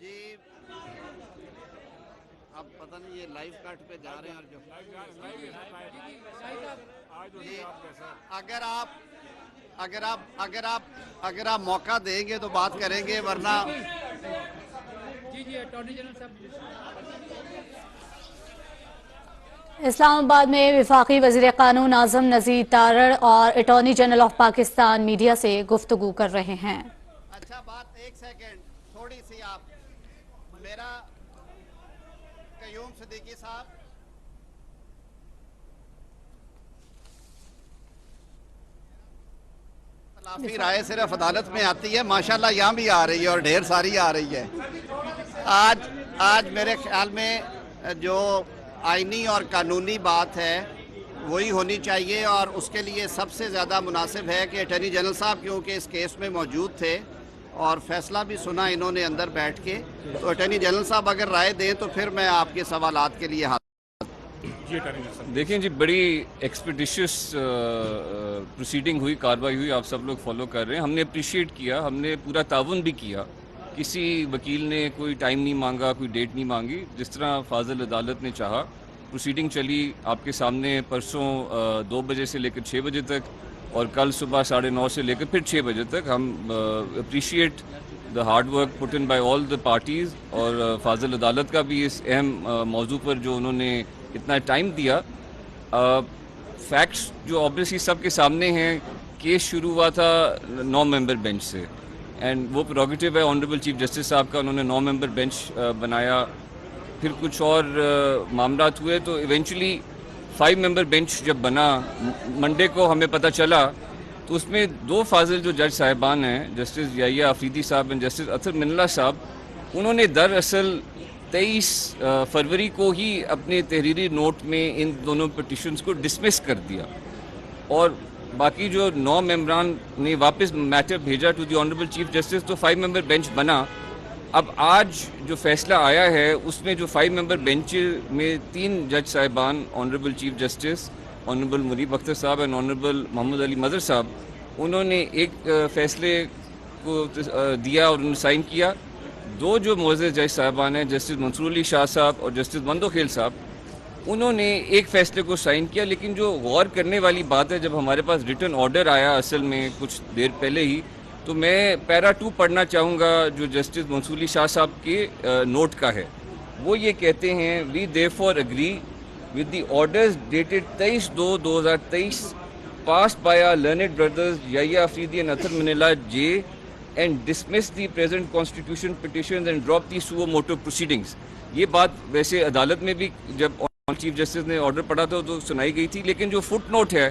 جی اب پتہ نہیں یہ لائیو کٹ پہ جا رہے ہیں اور جو اگر آپ موقع دیں گے تو بات کریں گے، ورنہ اسلام آباد میں وفاقی وزیر قانون اعظم نذیر تارڑ اور attorney general of Pakistan media سے گفتگو کر رہے ہیں۔ اچھا بات، ایک سیکنڈ تھوڑی سی، آپ میرا قیوم صدیقی صاحب، اختلافی رائے صرف عدالت میں آتی ہے، ماشاءاللہ یہاں بھی آ رہی ہے اور ڈھیر ساری آ رہی ہے۔ آج میرے خیال میں جو آئینی اور قانونی بات ہے وہی ہونی چاہیے، اور اس کے لیے سب سے زیادہ مناسب ہے کہ اٹارنی جنرل صاحب کیونکہ اس کیس میں موجود تھے اور فیصلہ بھی سنا انہوں نے اندر بیٹھ کے، تو اٹارنی جنرل صاحب اگر رائے دیں تو پھر میں آپ کے سوالات کے لیے حاضر۔ دیکھیں جی، بڑی ایکسپیڈیشس پروسیڈنگ ہوئی، کارروائی ہوئی، آپ سب لوگ فالو کر رہے ہیں، ہم نے اپریشیٹ کیا، ہم نے پورا تعاون بھی کیا، کسی وکیل نے کوئی ٹائم نہیں مانگا، کوئی ڈیٹ نہیں مانگی، جس طرح فاضل عدالت نے چاہا پروسیڈنگ چلی آپ کے سامنے پرسوں 2 بجے سے لے کر 6 بجے تک، اور کل صبح 9:30 سے لے کر پھر 6 بجے تک۔ ہم appreciate the hard work put in by all the parties, اور فاضل عدالت کا بھی اس اہم موضوع پر جو انہوں نے اتنا ٹائم دیا۔ فیکٹس جو آبویسلی سب کے سامنے ہیں، کیس شروع ہوا تھا 9 ممبر بینچ سے، اینڈ وہ پروگیٹو ہے آنریبل چیف جسٹس صاحب کا، انہوں نے 9 ممبر بینچ بنایا، پھر کچھ اور معاملات ہوئے تو ایونچولی 5 ممبر بینچ جب بنا، منڈے کو ہمیں پتہ چلا تو اس میں 2 فاضل جو جج صاحبان ہیں، جسٹس یحییٰ آفریدی صاحب اور جسٹس اطہر من اللہ صاحب، انہوں نے دراصل 23 فروری کو ہی اپنے تحریری نوٹ میں ان دونوں پٹیشنز کو ڈسمس کر دیا، اور باقی جو 9 ممبران نے واپس میٹر بھیجا to the honourable chief justice, تو 5 ممبر بینچ بنا۔ اب آج جو فیصلہ آیا ہے اس میں جو 5 ممبر بینچ میں 3 جج صاحبان، آنریبل چیف جسٹس آنریبل منیب اختر صاحب اینڈ آنریبل محمد علی مظہر صاحب، انہوں نے ایک فیصلے کو دیا اور انہوں نے سائن کیا۔ 2 جو معزز جج صاحبان ہیں، جسٹس منصور علی شاہ صاحب اور جسٹس مندوخیل صاحب، انہوں نے ایک فیصلے کو سائن کیا، لیکن جو غور کرنے والی بات ہے، جب ہمارے پاس ریٹن آرڈر آیا اصل میں کچھ دیر پہلے ہی، تو میں پیرا 2 پڑھنا چاہوں گا جو جسٹس منصور علی شاہ صاحب کے نوٹ کا ہے۔ وہ یہ کہتے ہیں، وی therefore agree with the orders dated 23/2/2023 passed by our learned brothers Yahya Afridi and Athar Manila J, and dismiss the present constitution petitions and drop the suo motu proceedings۔ یہ بات ویسے عدالت میں بھی جب چیف جسٹس نے order پڑھا تھا تو سنائی گئی تھی، لیکن جو فٹ نوٹ ہے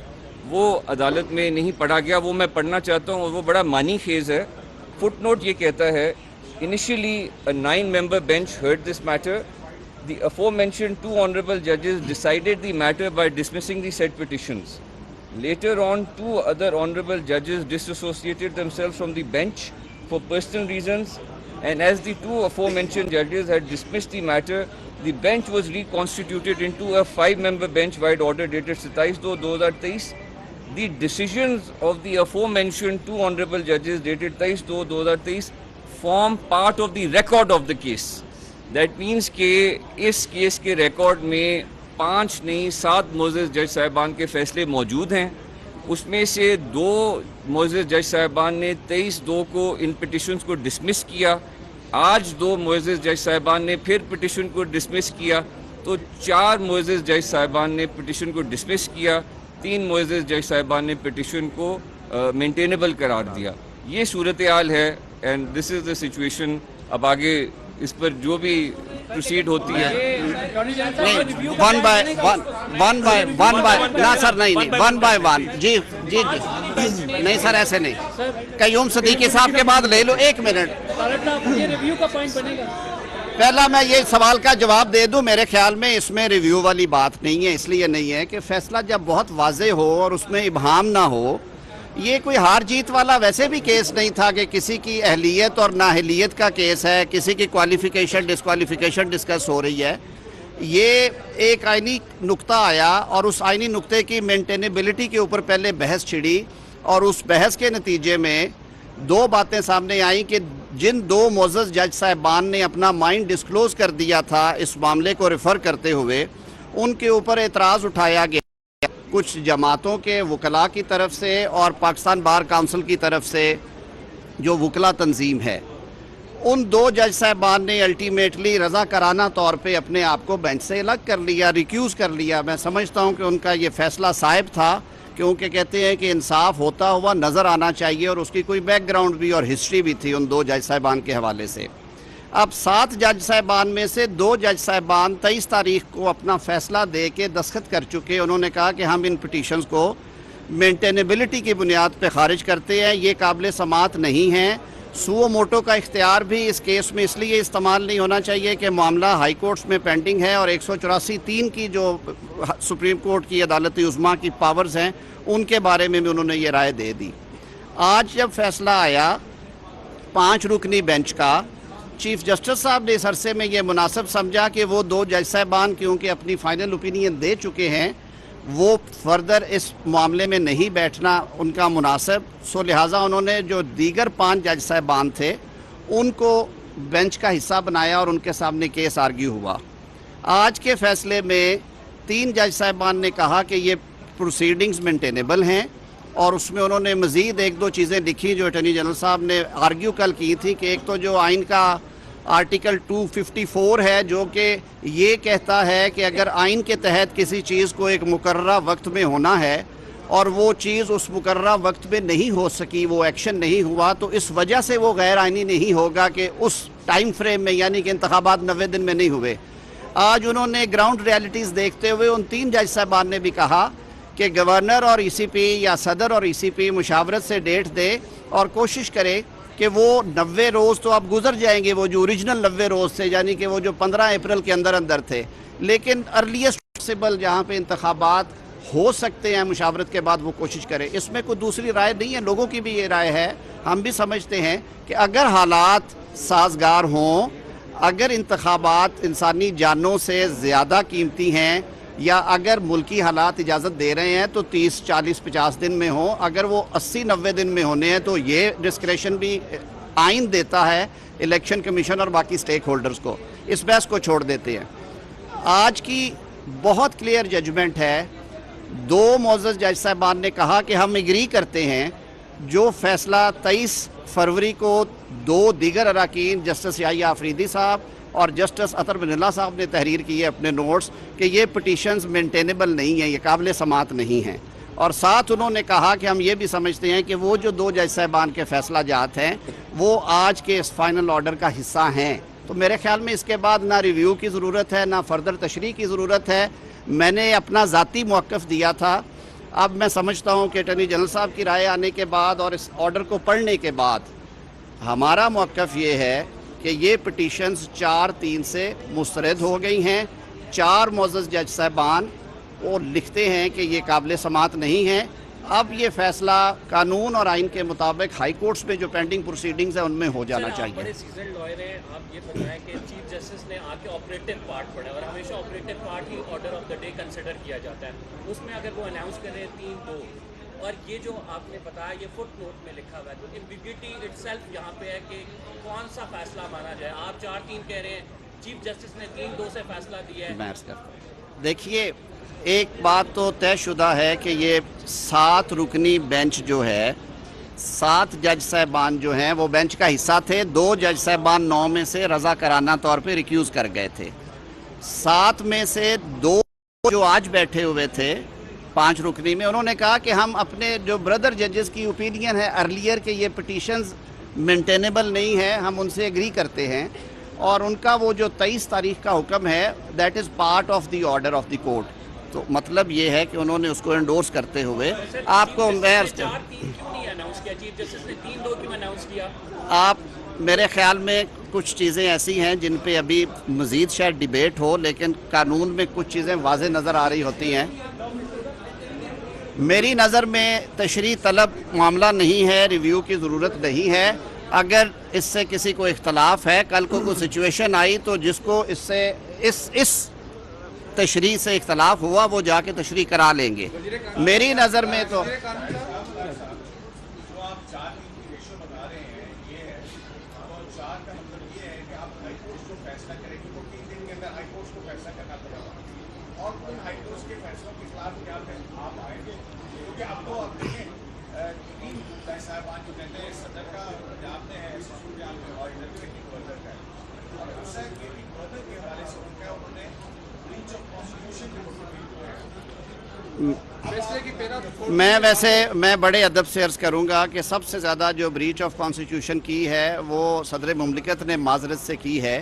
وہ عدالت میں نہیں پڑھا گیا، وہ میں پڑھنا چاہتا ہوں، اور وہ بڑا معنی خیز ہے۔ فٹ نوٹ یہ کہتا ہے، initially a 9-member bench heard this matter. The aforementioned 2 honorable judges decided the matter by dismissing the said petitions. Later on, 2 other honorable judges disassociated themselves from the bench for personal reasons, and as the 2 aforementioned judges had dismissed the matter, the bench was reconstituted into a 5-member bench by order dated 27/2/2023. The decisions of the aforementioned 2 honorable judges dated 27/2/2023 form part of the record of the case. That means کہ اس case کے record میں 5 نہیں 7 معزز جج صاحبان کے فیصلے موجود ہیں۔ اس میں سے 2 معزز جج صاحبان نے 23/2 کو ان پٹیشنز کو ڈسمس کیا، آج 2 معزز جج صاحبان نے پھر پٹیشن کو ڈسمس کیا، تو 4 معزز جج صاحبان نے پٹیشن کو ڈسمس کیا، 3 معزز جج صاحبان نے پٹیشن کو مینٹینیبل قرار دیا۔ یہ صورتحال ہے، and this is the situation. اب آگے اس پر جو بھی پروسیڈ ہوتی ہے، ون بائی نہ سر، نہیں 1 by 1، جی نہیں سر، ایسے نہیں، قیوم صدیقی صاحب کے بعد لے لو، 1 منٹ۔ پہلا میں یہ سوال کا جواب دے دوں، میرے خیال میں اس میں ریویو والی بات نہیں ہے، اس لیے نہیں ہے کہ فیصلہ جب بہت واضح ہو اور اس میں ابہام نہ ہو، یہ کوئی ہار جیت والا ویسے بھی کیس نہیں تھا کہ کسی کی اہلیت اور نااہلیت کا کیس ہے، کسی کی کوالیفیکیشن ڈسکوالیفیکیشن ڈسکس ہو رہی ہے۔ یہ ایک آئینی نقطہ آیا اور اس آئینی نقطے کی مینٹینیبلٹی کے اوپر پہلے بحث چھڑی اور اس بحث کے نتیجے میں دو باتیں سامنے آئیں کہ جن دو معزز جج صاحبان نے اپنا مائنڈ ڈسکلوز کر دیا تھا اس معاملے کو ریفر کرتے ہوئے، ان کے اوپر اعتراض اٹھایا گیا کچھ جماعتوں کے وکلاء کی طرف سے اور پاکستان بار کونسل کی طرف سے جو وکلاء تنظیم ہے۔ ان دو جج صاحبان نے الٹیمیٹلی رضاکارانہ طور پہ اپنے آپ کو بینچ سے الگ کر لیا، ریکیوز کر لیا۔ میں سمجھتا ہوں کہ ان کا یہ فیصلہ صائب تھا، کیونکہ کہتے ہیں کہ انصاف ہوتا ہوا نظر آنا چاہیے اور اس کی کوئی بیک گراؤنڈ بھی اور ہسٹری بھی تھی ان دو جج صاحبان کے حوالے سے۔ اب 7 جج صاحبان میں سے 2 جج صاحبان 23 تاریخ کو اپنا فیصلہ دے کے دستخط کر چکے۔ انہوں نے کہا کہ ہم ان پٹیشنز کو مینٹینیبلٹی کی بنیاد پہ خارج کرتے ہیں، یہ قابل سماعت نہیں ہیں۔ سو موٹو کا اختیار بھی اس کیس میں اس لیے استعمال نہیں ہونا چاہیے کہ معاملہ ہائی کورٹس میں پینڈنگ ہے اور 184(3) کی جو سپریم کورٹ کی عدالت عظمیٰ کی پاورز ہیں ان کے بارے میں بھی انہوں نے یہ رائے دے دی۔ آج جب فیصلہ آیا 5 رکنی بینچ کا، چیف جسٹس صاحب نے اس عرصے میں یہ مناسب سمجھا کہ وہ 2 جج صاحبان کیونکہ اپنی فائنل اوپینین دے چکے ہیں، وہ فردر اس معاملے میں نہیں بیٹھنا ان کا مناسب، سو لہٰذا انہوں نے جو دیگر 5 جج صاحبان تھے ان کو بینچ کا حصہ بنایا اور ان کے سامنے کیس آرگیو ہوا۔ آج کے فیصلے میں 3 جج صاحبان نے کہا کہ یہ پروسیڈنگز مینٹینیبل ہیں اور اس میں انہوں نے مزید 1-2 چیزیں لکھی جو اٹارنی جنرل صاحب نے آرگیو کل کی تھی کہ ایک تو جو آئین کا آرٹیکل 254 ہے جو کہ یہ کہتا ہے کہ اگر آئین کے تحت کسی چیز کو ایک مقررہ وقت میں ہونا ہے اور وہ چیز اس مقررہ وقت میں نہیں ہو سکی، وہ ایکشن نہیں ہوا، تو اس وجہ سے وہ غیر آئینی نہیں ہوگا کہ اس ٹائم فریم میں، یعنی کہ انتخابات 90 دن میں نہیں ہوئے۔ آج انہوں نے گراؤنڈ ریالٹیز دیکھتے ہوئے ان 3 جج صاحبان نے بھی کہا کہ گورنر اور ای سی پی یا صدر اور ای سی پی مشاورت سے ڈیٹ دے اور کوشش کرے کہ وہ 90 روز تو اب گزر جائیں گے، وہ جو اوریجنل 90 روز تھے، یعنی کہ وہ جو 15 اپریل کے اندر تھے، لیکن ارلیسٹ پاسبل جہاں پہ انتخابات ہو سکتے ہیں مشاورت کے بعد وہ کوشش کرے۔ اس میں کوئی دوسری رائے نہیں ہے، لوگوں کی بھی یہ رائے ہے۔ ہم بھی سمجھتے ہیں کہ اگر حالات سازگار ہوں، اگر انتخابات انسانی جانوں سے زیادہ قیمتی ہیں یا اگر ملکی حالات اجازت دے رہے ہیں تو 30، 40، 50 دن میں ہوں، اگر وہ 80، 90 دن میں ہونے ہیں تو یہ ڈسکریشن بھی آئین دیتا ہے الیکشن کمیشن اور باقی سٹیک ہولڈرز کو۔ اس بحث کو چھوڑ دیتے ہیں۔ آج کی بہت کلیئر ججمنٹ ہے، 2 معزز جج صاحبان نے کہا کہ ہم ایگری کرتے ہیں جو فیصلہ 23 فروری کو 2 دیگر اراکین جسٹس یحییٰ آفریدی صاحب اور جسٹس عطر بن اللہ صاحب نے تحریر کی ہے اپنے نوٹس کہ یہ پٹیشنز مینٹینیبل نہیں ہیں، یہ قابل سماعت نہیں ہیں، اور ساتھ انہوں نے کہا کہ ہم یہ بھی سمجھتے ہیں کہ وہ جو 2 جج صاحبان کے فیصلہ جات ہیں وہ آج کے اس فائنل آرڈر کا حصہ ہیں۔ تو میرے خیال میں اس کے بعد نہ ریویو کی ضرورت ہے نہ فردر تشریح کی ضرورت ہے۔ میں نے اپنا ذاتی موقف دیا تھا، اب میں سمجھتا ہوں کہ اٹارنی جنرل صاحب کی رائے آنے کے بعد اور اس آرڈر کو پڑھنے کے بعد ہمارا موقف یہ ہے کہ یہ پٹیشنز 4/3 سے مسترد ہو گئی ہیں۔ 4 معزز جج صاحبان وہ لکھتے ہیں کہ یہ قابل سماعت نہیں ہیں۔ اب یہ فیصلہ قانون اور آئین کے مطابق ہائی کورٹس میں جو پینڈنگ پروسیڈنگز ہیں ان میں ہو جانا چاہیے۔ بڑے سیزن لائر ہیں، آپ یہ بتائیں کہ چیف جسٹس نے آ کے آپریٹو پارٹ پڑھا اور ہمیشہ operative part he order of the day consider کیا جاتا ہے، اس میں اگر وہ اناؤنس کر رہے ہیں 3-2 اور یہ جو آپ نے بتایا یہ فٹ نوٹ میں لکھا ہوا ہے، تو ایمبیگوٹی اٹ سیلف یہاں پہ ہے کہ کون سا فیصلہ مانا جائے۔ آپ 4-3 کہہ رہے ہیں، چیف جسٹس نے 3-2 سے فیصلہ دیا ہے۔ دیکھیے ایک بات تو طے شدہ ہے کہ یہ 7 رکنی بینچ جو ہے، 7 جج صاحبان جو ہیں وہ بینچ کا حصہ تھے۔ 2 جج صاحبان 9 میں سے رضاکارانہ طور پہ ریکیوز کر گئے تھے۔ 7 میں سے 2 جو آج بیٹھے ہوئے تھے 5 رکنی میں، انہوں نے کہا کہ ہم اپنے جو بردر ججز کی اوپینین ہے ارلیئر کہ یہ پٹیشنز مینٹینیبل نہیں ہے، ہم ان سے ایگری کرتے ہیں، اور ان کا وہ جو 23 تاریخ کا حکم ہے that is part of the order of the court. تو مطلب یہ ہے کہ انہوں نے اس کو انڈورس کرتے ہوئے آپ کو آپ میرے خیال میں کچھ چیزیں ایسی ہیں جن پہ ابھی مزید شاید ڈیبیٹ ہو، لیکن قانون میں کچھ چیزیں واضح نظر آ رہی ہوتی ہیں۔ میری نظر میں تشریح طلب معاملہ نہیں ہے، ریویو کی ضرورت نہیں ہے۔ اگر اس سے کسی کو اختلاف ہے، کل کو کوئی سچویشن آئی تو جس کو اس سے اس تشریح سے اختلاف ہوا وہ جا کے تشریح کرا لیں گے. میری نظر میں تو میں بڑے ادب سے عرض کروں گا کہ سب سے زیادہ جو بریچ آف کانسٹیٹیوشن کی ہے وہ صدر مملکت نے معذرت سے کی ہے،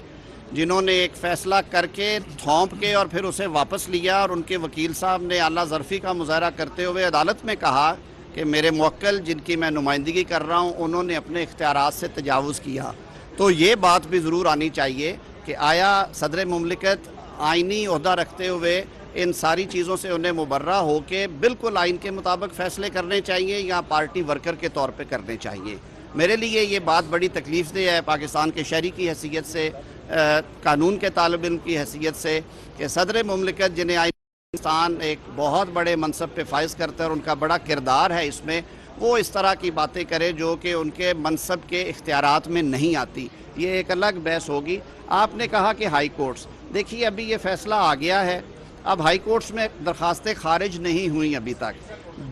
جنہوں نے ایک فیصلہ کر کے تھوپ کے اور پھر اسے واپس لیا، اور ان کے وکیل صاحب نے اعلیٰ ظرفی کا مظاہرہ کرتے ہوئے عدالت میں کہا کہ میرے موکل جن کی میں نمائندگی کر رہا ہوں انہوں نے اپنے اختیارات سے تجاوز کیا. تو یہ بات بھی ضرور آنی چاہیے کہ آیا صدر مملکت آئینی عہدہ رکھتے ہوئے ان ساری چیزوں سے انہیں مبرہ ہو کے بالکل آئین کے مطابق فیصلے کرنے چاہیے یا پارٹی ورکر کے طور پہ کرنے چاہیے. میرے لیے یہ بات بڑی تکلیف دہ ہے پاکستان کے شہری کی حیثیت سے، قانون کے طالب علم کی حیثیت سے، کہ صدر مملکت جنہیں آئین پاکستان ایک بہت بڑے منصب پہ فائز کرتا ہے اور ان کا بڑا کردار ہے اس میں، وہ اس طرح کی باتیں کرے جو کہ ان کے منصب کے اختیارات میں نہیں آتی. یہ ایک الگ بحث ہوگی. آپ نے کہا کہ ہائی کورٹس، دیکھیے ابھی یہ فیصلہ آ گیا ہے، اب ہائی کورٹس میں درخواستیں خارج نہیں ہوئیں ابھی تک،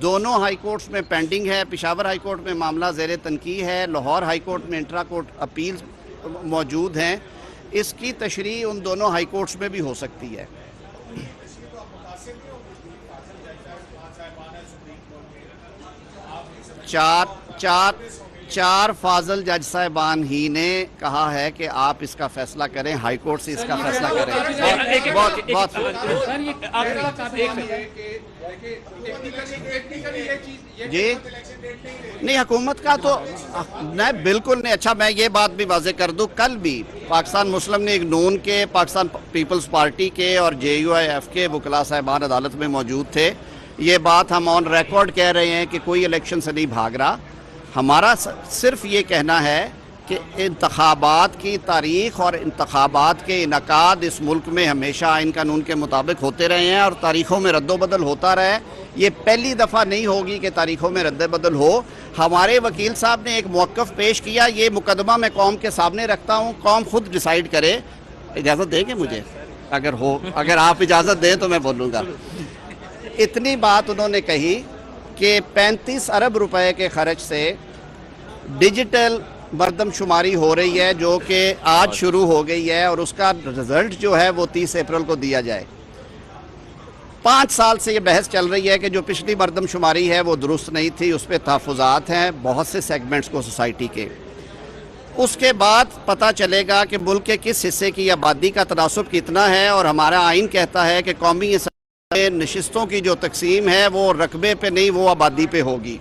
دونوں ہائی کورٹس میں پینڈنگ ہے. پشاور ہائی کورٹ میں معاملہ زیر تنقیح ہے، لاہور ہائی کورٹ میں انٹرا کورٹ اپیلز موجود ہیں. اس کی تشریح ان دونوں ہائی کورٹس میں بھی ہو سکتی ہے. چار فاضل جج صاحبان ہی نے کہا ہے کہ آپ اس کا فیصلہ کریں، ہائی کورٹ سے اس کا فیصلہ کریں. جی نہیں، حکومت کا تو نہیں، بالکل نہیں. اچھا میں یہ بات بھی واضح کر دوں، کل بھی پاکستان مسلم لیگ نون کے، پاکستان پیپلز پارٹی کے اور JUIF کے وکلاء صاحبان عدالت میں موجود تھے. یہ بات ہم آن ریکارڈ کہہ رہے ہیں کہ کوئی الیکشن سے نہیں بھاگ رہا. ہمارا صرف یہ کہنا ہے کہ انتخابات کی تاریخ اور انتخابات کے انعقاد اس ملک میں ہمیشہ آئین قانون کے مطابق ہوتے رہے ہیں اور تاریخوں میں رد و بدل ہوتا رہا ہے. یہ پہلی دفعہ نہیں ہوگی کہ تاریخوں میں رد و بدل ہو. ہمارے وکیل صاحب نے ایک موقف پیش کیا، یہ مقدمہ میں قوم کے سامنے رکھتا ہوں، قوم خود ڈیسائیڈ کرے. اجازت دیں گے مجھے؟ اگر آپ اجازت دیں تو میں بولوں گا. اتنی بات انہوں نے کہی کہ 35 ارب روپے کے خرچ سے ڈیجیٹل مردم شماری ہو رہی ہے جو کہ آج شروع ہو گئی ہے، اور اس کا رزلٹ جو ہے وہ 30 اپریل کو دیا جائے. 5 سال سے یہ بحث چل رہی ہے کہ جو پچھلی مردم شماری ہے وہ درست نہیں تھی، اس پہ تحفظات ہیں بہت سے سیگمنٹس کو سوسائٹی کے. اس کے بعد پتہ چلے گا کہ ملک کے کس حصے کی آبادی کا تناسب کتنا ہے، اور ہمارا آئین کہتا ہے کہ قومی نشستوں کی جو تقسیم ہے وہ رقبے پہ نہیں، وہ آبادی پہ ہوگی.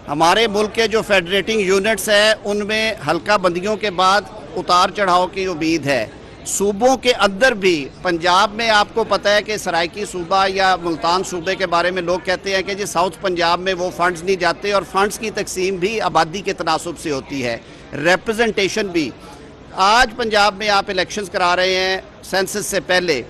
ہمارے ملک کے جو فیڈریٹنگ یونٹس ہیں ان میں حلقہ بندیوں کے بعد اتار چڑھاؤ کی امید ہے. صوبوں کے اندر بھی پنجاب میں آپ کو پتہ ہے کہ سرائکی صوبہ یا ملتان صوبے کے بارے میں لوگ کہتے ہیں کہ جی ساؤتھ پنجاب میں وہ فنڈز نہیں جاتے، اور فنڈز کی تقسیم بھی آبادی کے تناسب سے ہوتی ہے، ریپرزنٹیشن بھی. آج پنجاب میں آپ الیکشنز کرا رہے ہیں سینسس سے پہلے،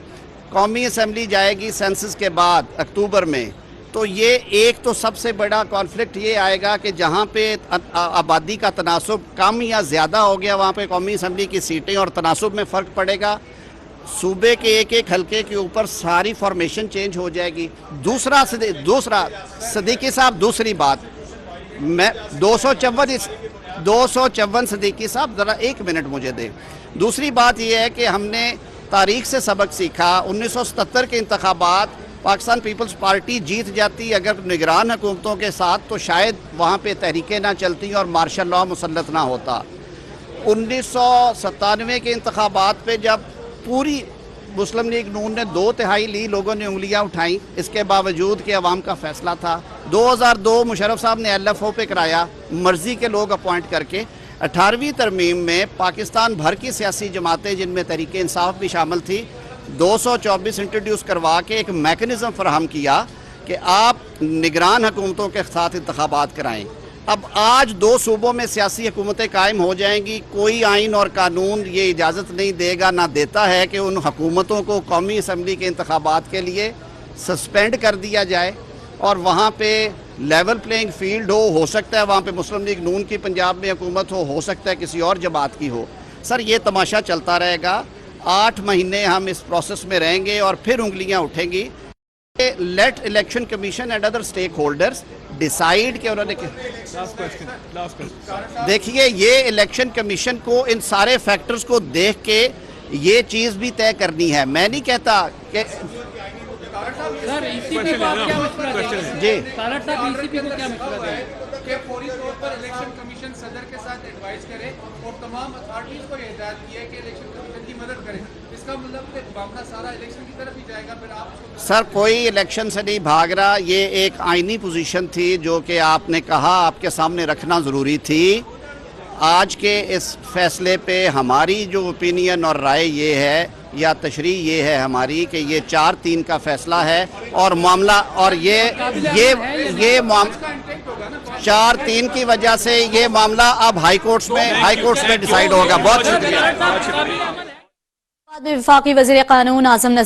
قومی اسمبلی جائے گی سینسس کے بعد اکتوبر میں. تو یہ ایک تو سب سے بڑا کانفلکٹ یہ آئے گا کہ جہاں پہ آبادی کا تناسب کم یا زیادہ ہو گیا وہاں پہ قومی اسمبلی کی سیٹیں اور تناسب میں فرق پڑے گا. صوبے کے ایک ایک حلقے کے اوپر ساری فارمیشن چینج ہو جائے گی. دوسرا صدیقی صاحب، دوسری بات میں 254 صدیقی صاحب ذرا 1 منٹ مجھے دیں. دوسری بات یہ ہے کہ ہم نے تاریخ سے سبق سیکھا. 1977 کے انتخابات پاکستان پیپلز پارٹی جیت جاتی اگر نگران حکومتوں کے ساتھ تو شاید وہاں پہ تحریکیں نہ چلتی اور مارشل لاء مسلط نہ ہوتا. 1997 کے انتخابات پہ جب پوری مسلم لیگ نون نے 2/3 لی، لوگوں نے انگلیاں اٹھائیں، اس کے باوجود کہ عوام کا فیصلہ تھا. 2002 مشرف صاحب نے LFO پہ کرایا، مرضی کے لوگ اپوائنٹ کر کے. 18ویں ترمیم میں پاکستان بھر کی سیاسی جماعتیں جن میں تحریک انصاف بھی شامل تھی 224 انٹروڈیوس کروا کے ایک میکنزم فراہم کیا کہ آپ نگران حکومتوں کے ساتھ انتخابات کرائیں. اب آج 2 صوبوں میں سیاسی حکومتیں قائم ہو جائیں گی. کوئی آئین اور قانون یہ اجازت نہیں دے گا، نہ دیتا ہے کہ ان حکومتوں کو قومی اسمبلی کے انتخابات کے لیے سسپینڈ کر دیا جائے اور وہاں پہ لیول پلینگ فیلڈ ہو سکتا ہے وہاں پہ مسلم لیگ نون کی پنجاب میں حکومت ہو سکتا ہے کسی اور جماعت کی ہو. سر یہ تماشا چلتا رہے گا. 8 مہینے ہم اس پروسیس میں رہیں گے اور پھر انگلیاں اٹھیں گی. Let election commission and other stakeholders decide کہ انہوں نے دیکھیے یہ الیکشن کمیشن کو ان سارے فیکٹرز کو دیکھ کے یہ چیز بھی طے کرنی ہے. میں نہیں کہتا کہ سر ای سی پی کو آپ کیا مشورہ دیں گے؟ جی تارڑ صاحب ای سی پی کو کیا مشورہ دیں گے؟ کہ فوری طور پر الیکشن کمیشن صدر کے ساتھ ایڈوائز کرے اور تمام اتھارٹیز کو یہ ہدایت کی ہے کہ الیکشن کمیشن کی مدد کرے. اس کا مطلب کہ معاملہ سارا الیکشن کی طرف ہی جائے گا. پھر آپ سر کوئی الیکشن سے نہیں بھاگ رہا. یہ ایک آئینی پوزیشن تھی جو کہ آپ نے کہا آپ کے سامنے رکھنا ضروری تھی. آج کے اس فیصلے پہ ہماری جو اوپینین اور رائے یہ ہے یا تشریح یہ ہے ہماری کہ یہ 4-3 کا فیصلہ ہے اور معاملہ اور یہ معاملہ 4-3 کی وجہ سے یہ معاملہ اب ہائی کورٹس میں ڈیسائیڈ ہوگا. بہت شکریہ. بعد میں وفاقی وزیر قانون اعظم نذیر